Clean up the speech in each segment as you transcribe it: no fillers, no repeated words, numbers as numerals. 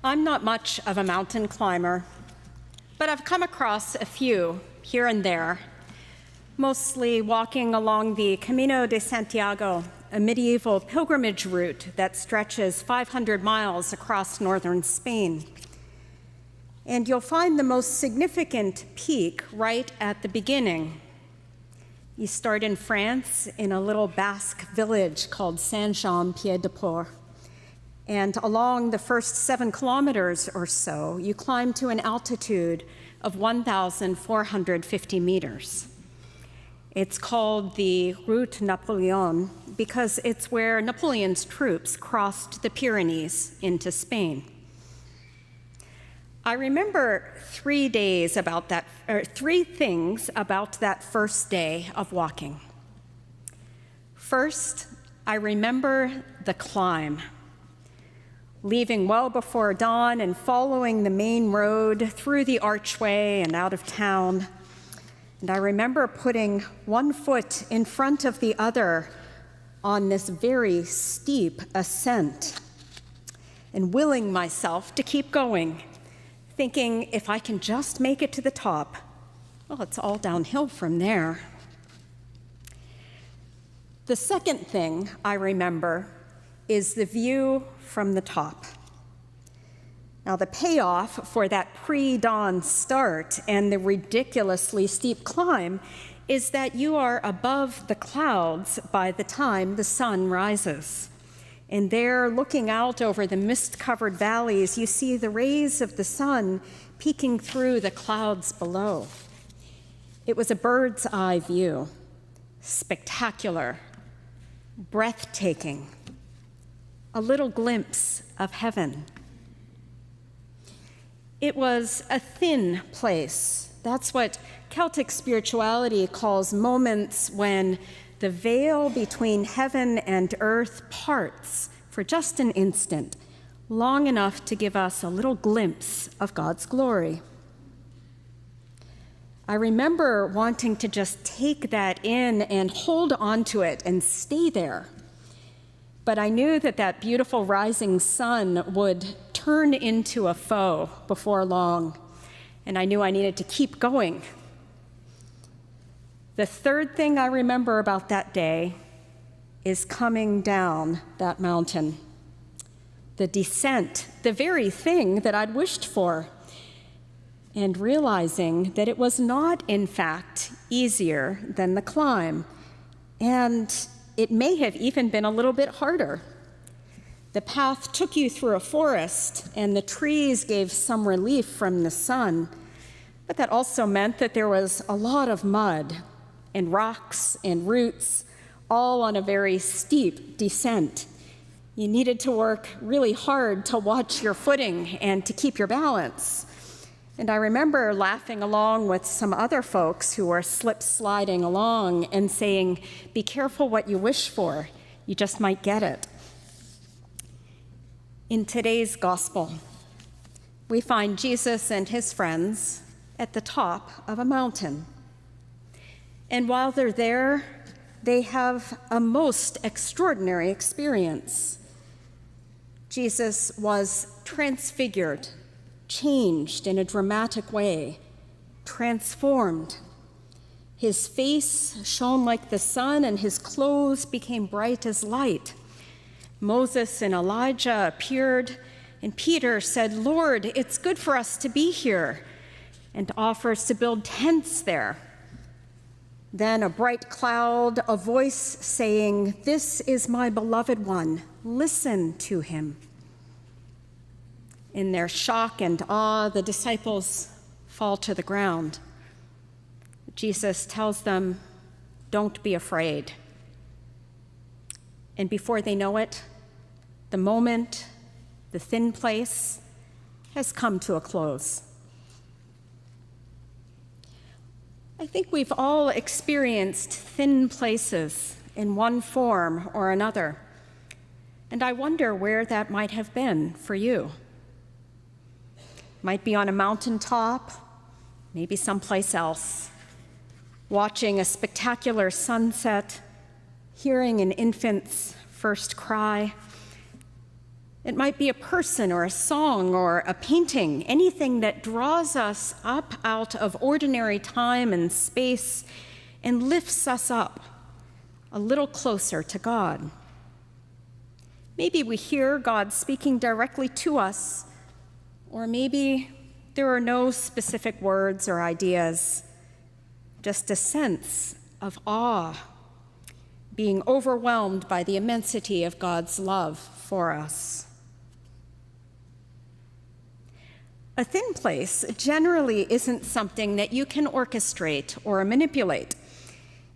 I'm not much of a mountain climber, but I've come across a few here and there, mostly walking along the Camino de Santiago, a medieval pilgrimage route that stretches 500 miles across northern Spain. And you'll find the most significant peak right at the beginning. You start in France in a little Basque village called Saint-Jean-Pied-de-Port. And along the first 7 kilometers or so, you climb to an altitude of 1,450 meters. It's called the Route Napoléon because it's where Napoleon's troops crossed the Pyrenees into Spain. I remember 3 things about that first day of walking. First, I remember the climb. Leaving well before dawn and following the main road through the archway and out of town. And I remember putting one foot in front of the other on this very steep ascent and willing myself to keep going, thinking if I can just make it to the top, well, it's all downhill from there. The second thing I remember is the view from the top. Now, the payoff for that pre-dawn start and the ridiculously steep climb is that you are above the clouds by the time the sun rises. And there, looking out over the mist-covered valleys, you see the rays of the sun peeking through the clouds below. It was a bird's eye view, spectacular, breathtaking, a little glimpse of heaven. It was a thin place. That's what Celtic spirituality calls moments when the veil between heaven and earth parts for just an instant, long enough to give us a little glimpse of God's glory. I remember wanting to just take that in and hold on to it and stay there. But I knew that that beautiful rising sun would turn into a foe before long, and I knew I needed to keep going. The third thing I remember about that day is coming down that mountain. The descent, the very thing that I'd wished for, and realizing that it was not, in fact, easier than the climb, and it may have even been a little bit harder. The path took you through a forest, and the trees gave some relief from the sun, but that also meant that there was a lot of mud and rocks and roots, all on a very steep descent. You needed to work really hard to watch your footing and to keep your balance. And I remember laughing along with some other folks who were slip-sliding along and saying, "Be careful what you wish for, you just might get it." In today's gospel, we find Jesus and his friends at the top of a mountain. And while they're there, they have a most extraordinary experience. Jesus was transfigured, changed in a dramatic way, transformed. His face shone like the sun, and his clothes became bright as light. Moses and Elijah appeared, and Peter said, "Lord, it's good for us to be here," and offers to build tents there. Then a bright cloud, a voice saying, "This is my beloved one, listen to him." In their shock and awe, the disciples fall to the ground. Jesus tells them, "Don't be afraid." And before they know it, the moment, the thin place, has come to a close. I think we've all experienced thin places in one form or another, and I wonder where that might have been for you. Might be on a mountaintop, maybe someplace else, watching a spectacular sunset, hearing an infant's first cry, It might be a person or a song or a painting, anything that draws us up out of ordinary time and space and lifts us up a little closer to God. Maybe we hear God speaking directly to us, or maybe there are no specific words or ideas, just a sense of awe, being overwhelmed by the immensity of God's love for us. A thin place generally isn't something that you can orchestrate or manipulate.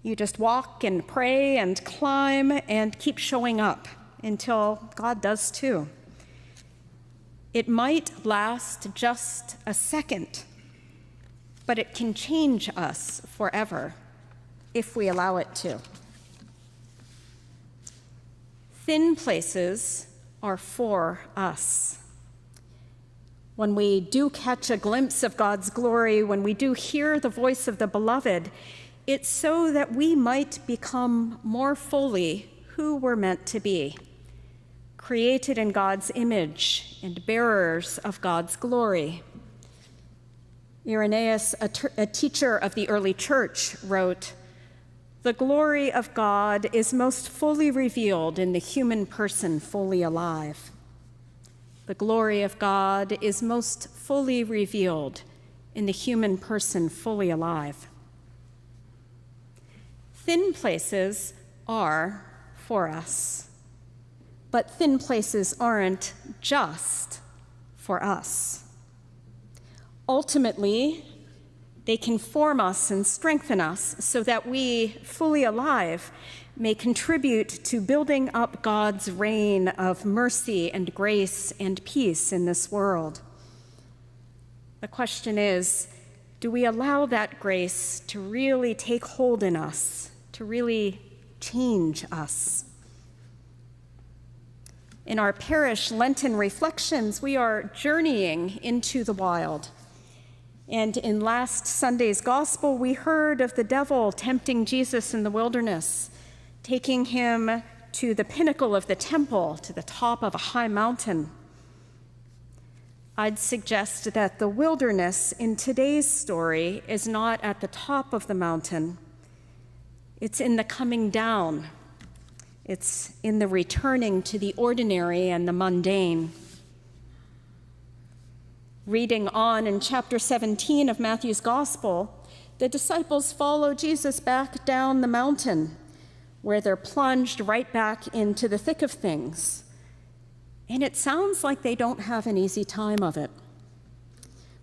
You just walk and pray and climb and keep showing up until God does too. It might last just a second, but it can change us forever if we allow it to. Thin places are for us. When we do catch a glimpse of God's glory, when we do hear the voice of the beloved, it's so that we might become more fully who we're meant to be, created in God's image and bearers of God's glory. Irenaeus, a teacher of the early church, wrote, "The glory of God is most fully revealed in the human person fully alive. The glory of God is most fully revealed in the human person fully alive." Thin places are for us, but thin places aren't just for us. Ultimately, they can form us and strengthen us so that we, fully alive, may contribute to building up God's reign of mercy and grace and peace in this world. The question is, do we allow that grace to really take hold in us, to really change us? In our parish Lenten reflections, we are journeying into the wild. And in last Sunday's gospel, we heard of the devil tempting Jesus in the wilderness, taking him to the pinnacle of the temple, to the top of a high mountain. I'd suggest that the wilderness in today's story is not at the top of the mountain. It's in the coming down. It's in the returning to the ordinary and the mundane. Reading on in chapter 17 of Matthew's Gospel, the disciples follow Jesus back down the mountain, where they're plunged right back into the thick of things. And it sounds like they don't have an easy time of it.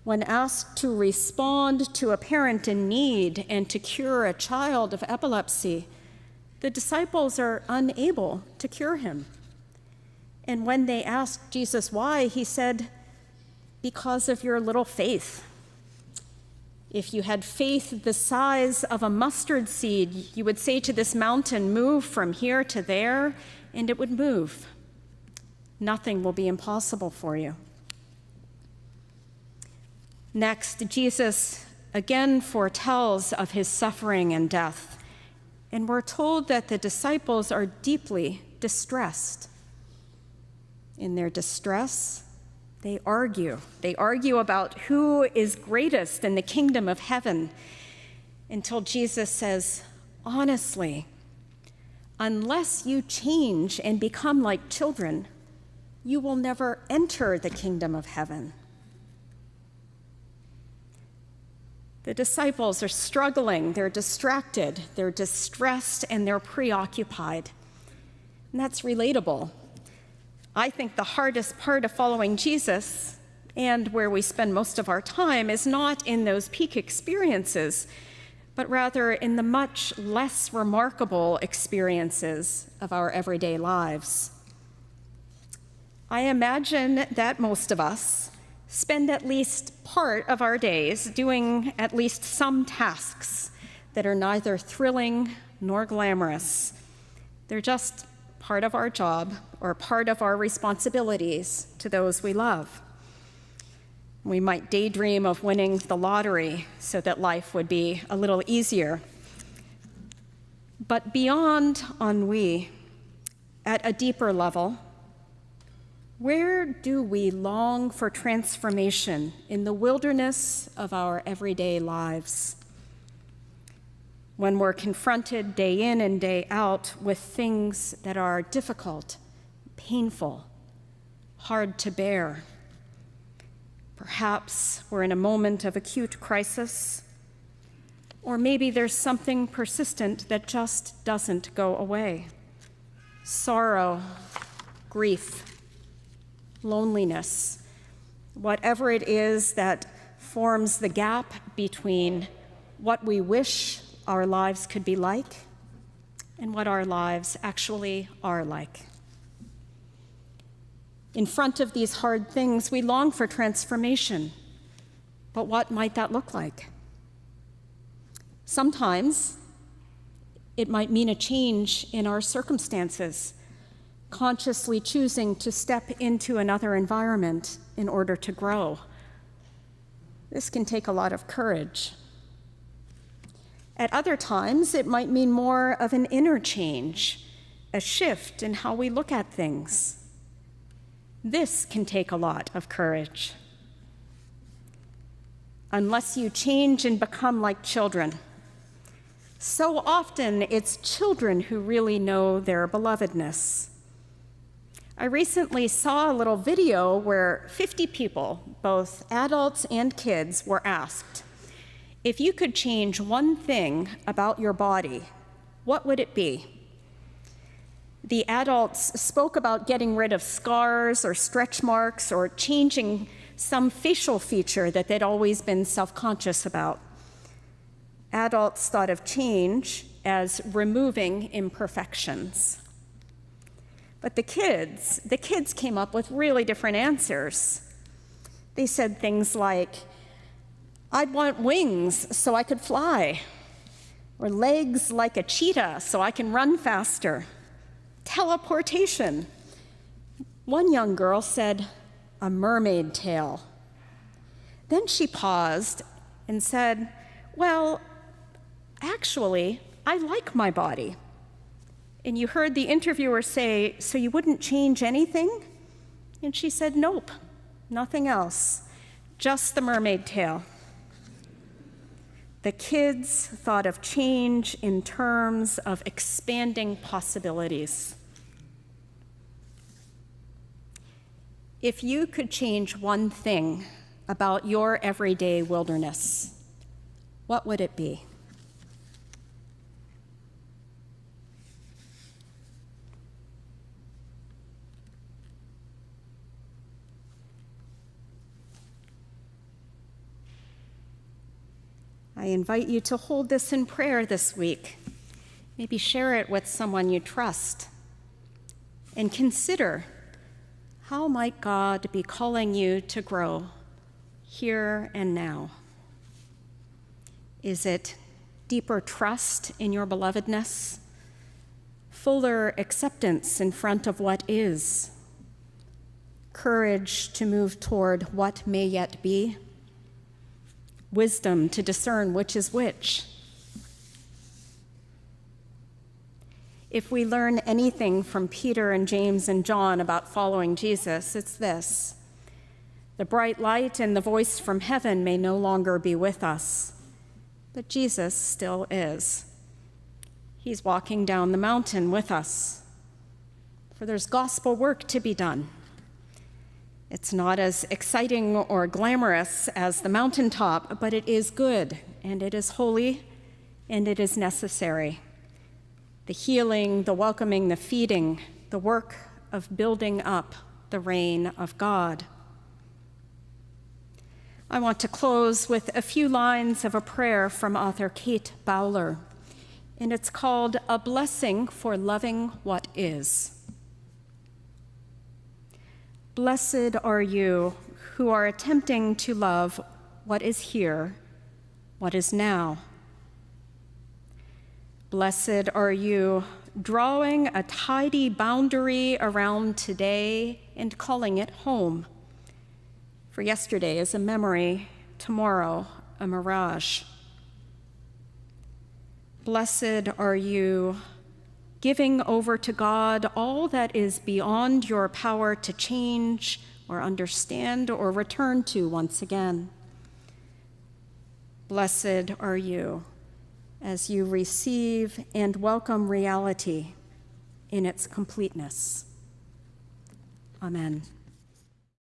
When asked to respond to a parent in need and to cure a child of epilepsy, the disciples are unable to cure him. And when they asked Jesus why, he said, "Because of your little faith. If you had faith the size of a mustard seed, you would say to this mountain, 'Move from here to there,' and it would move. Nothing will be impossible for you." Next, Jesus again foretells of his suffering and death, and we're told that the disciples are deeply distressed. In their distress, they argue. They argue about who is greatest in the kingdom of heaven, until Jesus says, "Honestly, unless you change and become like children, you will never enter the kingdom of heaven." The disciples are struggling, they're distracted, they're distressed, and they're preoccupied. And that's relatable. I think the hardest part of following Jesus, and where we spend most of our time, is not in those peak experiences, but rather in the much less remarkable experiences of our everyday lives. I imagine that most of us spend at least part of our days doing at least some tasks that are neither thrilling nor glamorous. They're just part of our job or part of our responsibilities to those we love. We might daydream of winning the lottery so that life would be a little easier. But beyond ennui, at a deeper level, Where do we long for transformation in the wilderness of our everyday lives? When we're confronted day in and day out with things that are difficult, painful, hard to bear. Perhaps we're in a moment of acute crisis, or maybe there's something persistent that just doesn't go away. Sorrow, grief, loneliness, whatever it is that forms the gap between what we wish our lives could be like and what our lives actually are like. In front of these hard things, we long for transformation, but what might that look like? Sometimes it might mean a change in our circumstances, consciously choosing to step into another environment in order to grow. This can take a lot of courage. At other times, it might mean more of an inner change, a shift in how we look at things. This can take a lot of courage. Unless you change and become like children. So often, it's children who really know their belovedness. I recently saw a little video where 50 people, both adults and kids, were asked, if you could change one thing about your body, what would it be? The adults spoke about getting rid of scars or stretch marks or changing some facial feature that they'd always been self-conscious about. Adults thought of change as removing imperfections. But the kids came up with really different answers. They said things like, I'd want wings so I could fly, or legs like a cheetah so I can run faster, teleportation. One young girl said, a mermaid tail. Then she paused and said, well, actually, I like my body. And you heard the interviewer say, so you wouldn't change anything? And she said, nope, nothing else, just the mermaid tail. The kids thought of change in terms of expanding possibilities. If you could change one thing about your everyday wilderness, what would it be? I invite you to hold this in prayer this week. Maybe share it with someone you trust. And consider, how might God be calling you to grow here and now? Is it deeper trust in your belovedness? Fuller acceptance in front of what is? Courage to move toward what may yet be? Wisdom to discern which is which? If we learn anything from Peter and James and John about following Jesus, it's this: the bright light and the voice from heaven may no longer be with us, but Jesus still is. He's walking down the mountain with us, for there's gospel work to be done. It's not as exciting or glamorous as the mountaintop, but it is good, and it is holy, and it is necessary. The healing, the welcoming, the feeding, the work of building up the reign of God. I want to close with a few lines of a prayer from author Kate Bowler, and it's called A Blessing for Loving What Is. Blessed are you who are attempting to love what is here, what is now. Blessed are you drawing a tidy boundary around today and calling it home. For yesterday is a memory, tomorrow a mirage. Blessed are you giving over to God all that is beyond your power to change or understand or return to once again. Blessed are you as you receive and welcome reality in its completeness. Amen.